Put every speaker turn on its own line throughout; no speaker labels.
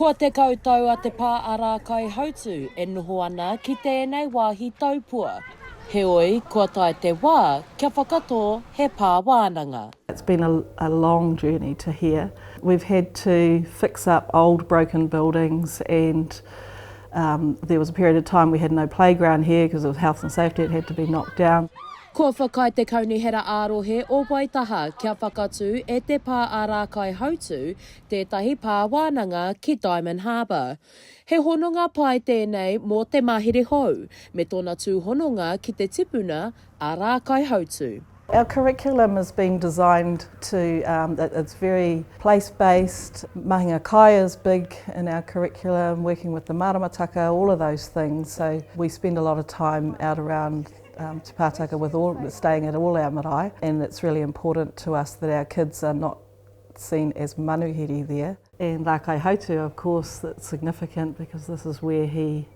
Ko te koutou a te pā a Rākaihautū e noho ana ki tēnei wāhi taupua. Heoi, kua tae te wā, kia whakatō he pā wānanga.
It's been a long journey to here. We've had to fix up old broken buildings and there was a period of time we had no playground here because of health and safety, it had to be knocked down.
Kua whakai te kaunihera ārohe o Waitaha kia whakatū e te pā a Rākaihautū, tētahi pā wānanga ki Diamond Harbour. He hononga pai tēnei mō te mahiri hou, me tōna tūhononga ki te tipuna a Rākaihautū.
Our curriculum has been designed to, it's very place-based. Mahinga kai is big in our curriculum, working with the maramataka, all of those things. So we spend a lot of time out around Te Pātaka staying at all our marae, and it's really important to us that our kids are not seen as manuhiri there. And Rākaihautū, of course, that's significant because this is where he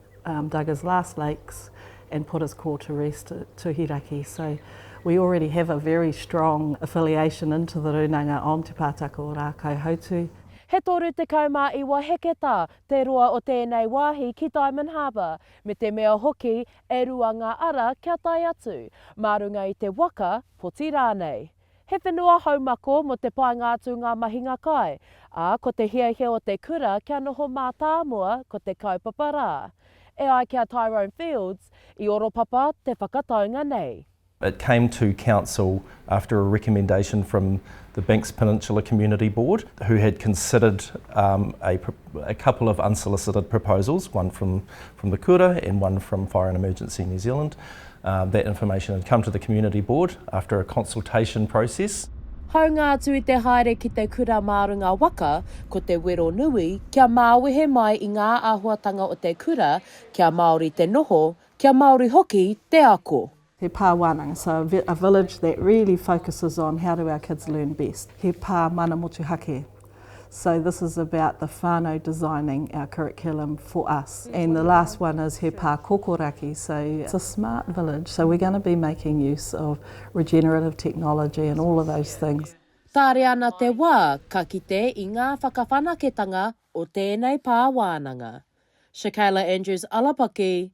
dug his last lakes and put his core to rest at Tuhiraki. So we already have a very strong affiliation into the runanga on Te Pātaka o Rākaihautū.
He toru te kaumā i Wheke tā, te roa o tēnei wāhi ki Diamond Harbour, me te mea hoki e rua ngā ara kia tai atu, mārunga i te waka poti rānei. He whenua haumako mo te paingātu ngā mahinga kai, a ko te hiahia o te kura kia noho mā tāmua ko te kaupapa rā. E ai kia Tyrone Fields, i oro papa te whakataunga nei.
It came to council after a recommendation from the Banks Peninsula Community Board, who had considered a couple of unsolicited proposals, one from the Kura and one from Fire and Emergency New Zealand. That information had come to the Community Board after a consultation process.
Hau ngā atu i te haere ki te kura mārunga waka, ko te wero nui, kia māwehe mai i ngā āhuatanga o te kura, kia Māori te noho, kia Māori hoki te ako.
He pā wānanga, so a village that really focuses on how do our kids learn best. He pā mana motuhake. So this is about the whānau designing our curriculum for us. And the last one is he pā kokoraki, so it's a smart village. So we're going to be making use of regenerative technology and all of those things.
Tāre ana te wā, ka kite i ngā whakawhanaketanga o tēnei pā wānanga. Shakayla Andrews-Alapaki,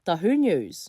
Tahu News.